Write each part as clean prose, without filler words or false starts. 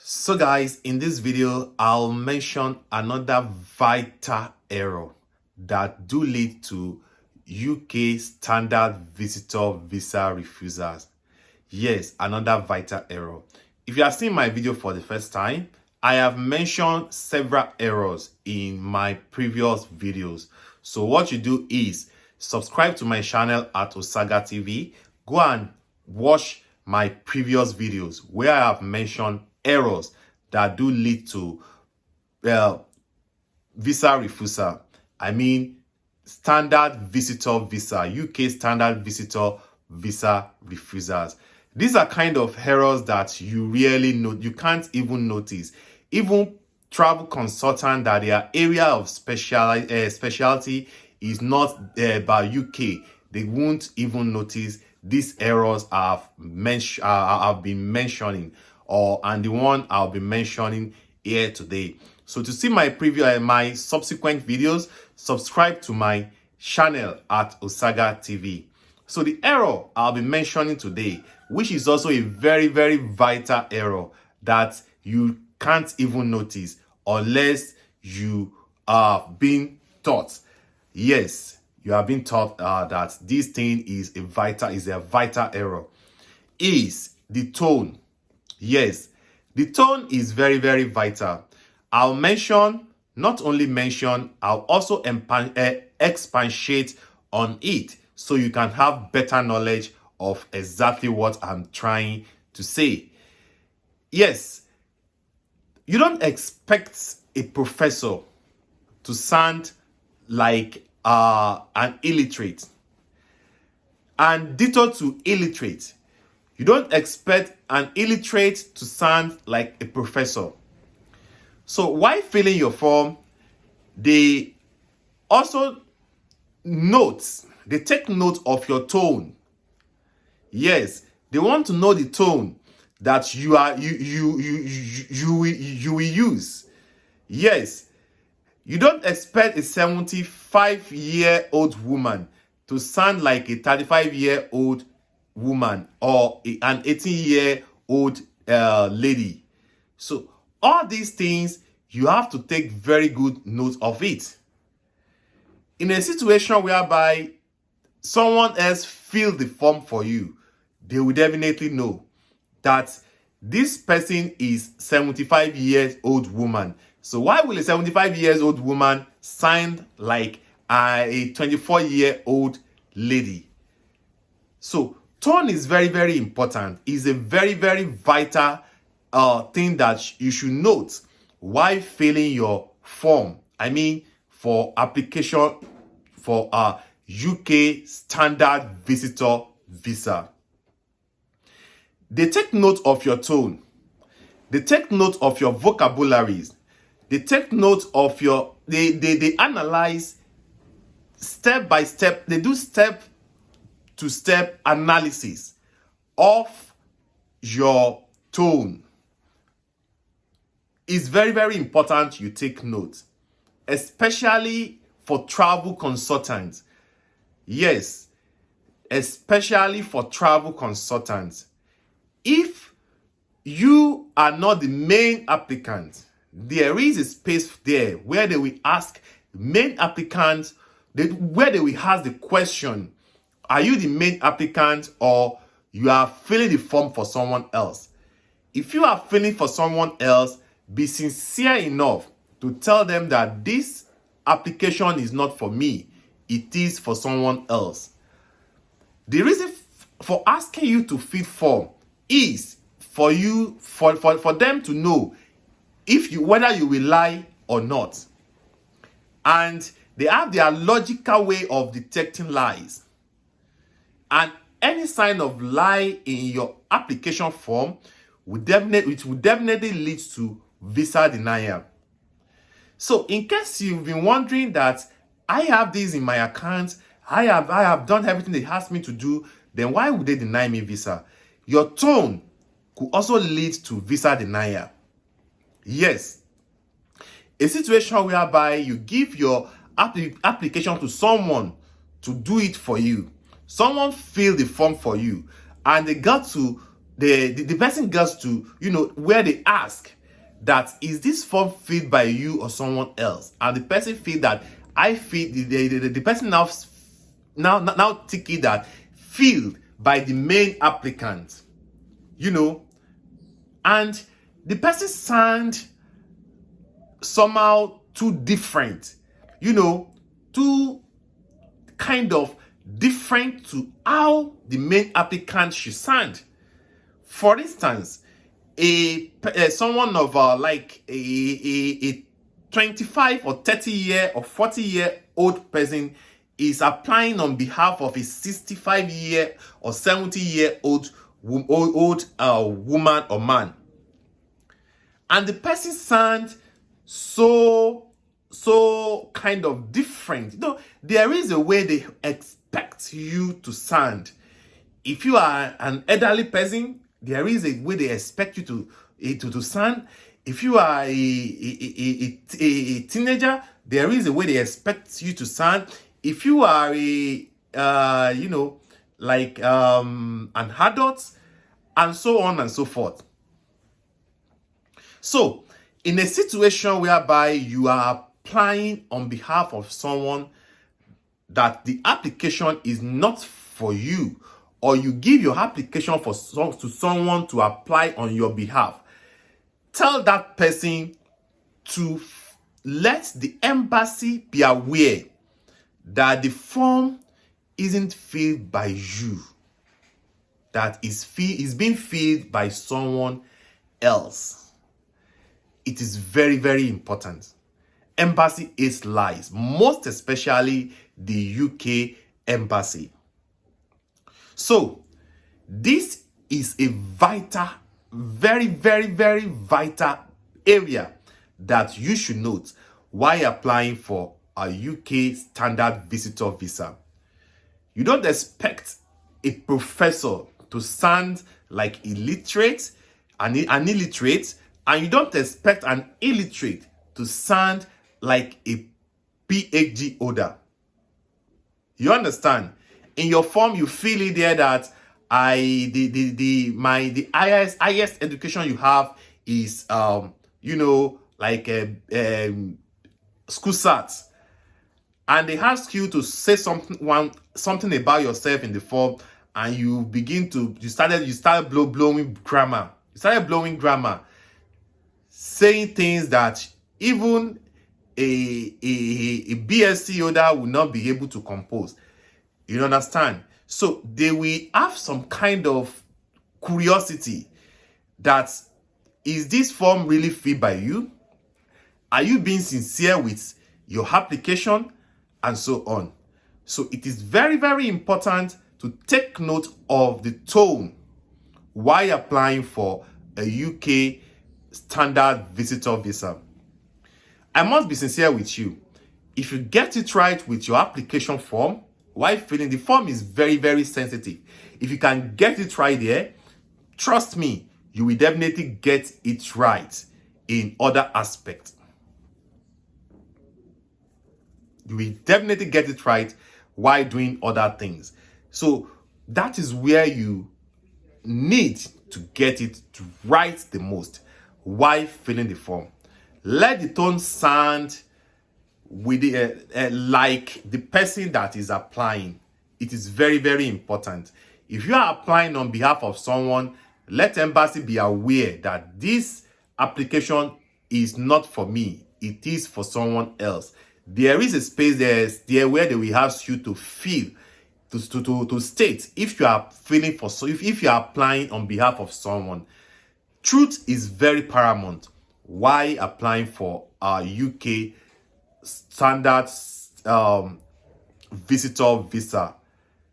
So guys, in this video, I'll mention another vital error that do lead to UK standard visitor visa refusals. Yes, another vital error. If you are seeing my video for the first time, I have mentioned several errors in my previous videos. So what you do is subscribe to my channel at Osaga TV. Go and watch my previous videos where I have mentioned errors that do lead to visa refusal. I mean, standard visitor visa, UK standard visitor visa refusals. These are kind of errors that you really know, you can't even notice. Even travel consultant that their area of specialty is not about UK, they won't even notice these errors I've been mentioning, and the one I'll be mentioning here today. So to see my preview, my subsequent videos, subscribe to my channel at Osaga TV. So the error I'll be mentioning today, which is also a very, very vital error that you can't even notice unless you are being taught. Yes, you have been taught that this thing is a vital error. Is the tone. Yes, the tone is very, very vital. I'll not only mention, I'll also expatiate on it so you can have better knowledge of exactly what I'm trying to say. Yes, you don't expect a professor to sound like an illiterate, and ditto to illiterate. You don't expect an illiterate to sound like a professor. So while filling your form, they also take note of your tone. Yes, they want to know the tone that you will use. Yes, you don't expect a 75-year-old woman to sound like a 35-year-old woman or an 18-year-old lady. So all these things, you have to take very good note of it. In a situation whereby someone else fills the form for you, they will definitely know that this person is 75-year-old woman. So why will a 75-year-old woman sound like a 24-year-old lady? So tone is very, very important. It's a very, very vital thing that you should note while filling your form. I mean, for application for a UK standard visitor visa. They take note of your tone. They take note of your vocabularies. They take note of your, they analyze step by step. They do step to step analysis of your tone. It's very, very important you take note, especially for travel consultants. Yes, especially for travel consultants. If you are not the main applicant, there is a space there where they will ask main applicants, where they will ask the question, are you the main applicant or you are filling the form for someone else? If you are filling for someone else, be sincere enough to tell them that this application is not for me, it is for someone else. The reason for asking you to fill form is for them to know whether you will lie or not. And they have their logical way of detecting lies. And any sign of lie in your application form will definitely lead to visa denial. So in case you've been wondering that I have this in my account, I have done everything they asked me to do, then why would they deny me visa? Your tone could also lead to visa denial. Yes, a situation whereby you give your application to someone to do it for you. Someone filled the form for you and they got to the person gets to, where they ask that, is this form filled by you or someone else? And the person feel that I feel, the person now thinking that filled by the main applicant, and the person sound somehow too different, too kind of different to how the main applicant should sound. For instance, someone of like a 25 or 30-year or 40-year-old person is applying on behalf of a 65-year or 70-year-old woman or man, and the person sounds so kind of different. There is a way they expect you to sound. If you are an elderly person, there is a way they expect you to sound. If you are a teenager, there is a way they expect you to sound. If you are like an adult, and so on and so forth. So, in a situation whereby you are applying on behalf of someone that the application is not for you, or you give your application to someone to apply on your behalf, tell that person to let the embassy be aware that the form isn't filled by you, that is being filled by someone else. It is very, very important. Embassy is lies, most especially the UK embassy. So, this is a vital, very, very, very vital area that you should note while applying for a UK standard visitor visa. You don't expect a professor to sound like illiterate, an illiterate, and you don't expect an illiterate to sound like a PhD holder. You understand? In your form, you feel it there that the highest education you have is like school sat, and they ask you to say something about yourself in the form, and you started blowing grammar. You started blowing grammar, saying things that even a BSc holder will not be able to compose. You understand? So they will have some kind of curiosity that, is this form really filled by you? Are you being sincere with your application? And so on. So it is very, very important to take note of the tone while applying for a UK standard visitor visa. I must be sincere with you. If you get it right with your application form, while filling the form is very, very sensitive. If you can get it right there, trust me, you will definitely get it right in other aspects. You will definitely get it right while doing other things. So that is where you need to get it right the most while filling the form. Let the tone sound with like the person that is applying. It is very, very important. If you are applying on behalf of someone, let embassy be aware that this application is not for me. It is for someone else. There is a space there where they will ask you to fill, to state if you are filling for, so if you are applying on behalf of someone. Truth is very paramount while applying for our UK standard visitor visa.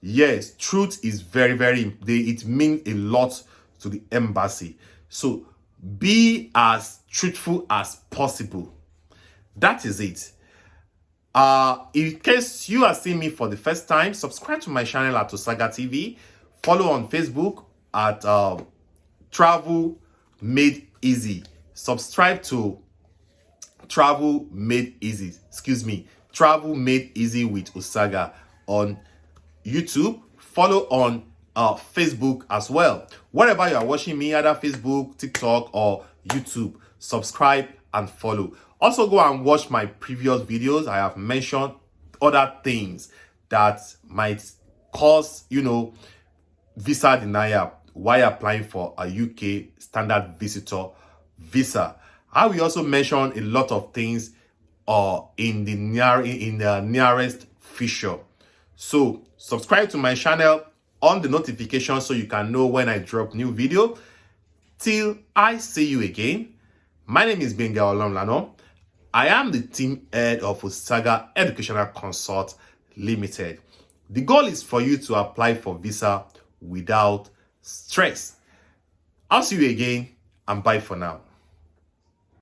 Yes, truth is very, very, it means a lot to the embassy. So be as truthful as possible. That is it. In case you are seeing me for the first time, subscribe to my channel at Osaga TV. Follow on Facebook at Travel Made Easy. Subscribe to Travel Made Easy. Travel Made Easy with Osaga on YouTube. Follow on Facebook as well. Wherever you are watching me, either Facebook, TikTok, or YouTube, subscribe and follow. Also, go and watch my previous videos. I have mentioned other things that might cause, visa denial while applying for a UK standard visitor visa. I will also mention a lot of things in the nearest future. So subscribe to my channel, on the notification so you can know when I drop new video. Till I see you again, my name is Benga Olomlano. I am the team head of Osaga Educational Consult Limited. The goal is for you to apply for visa without stress. I'll see you again, and bye for now.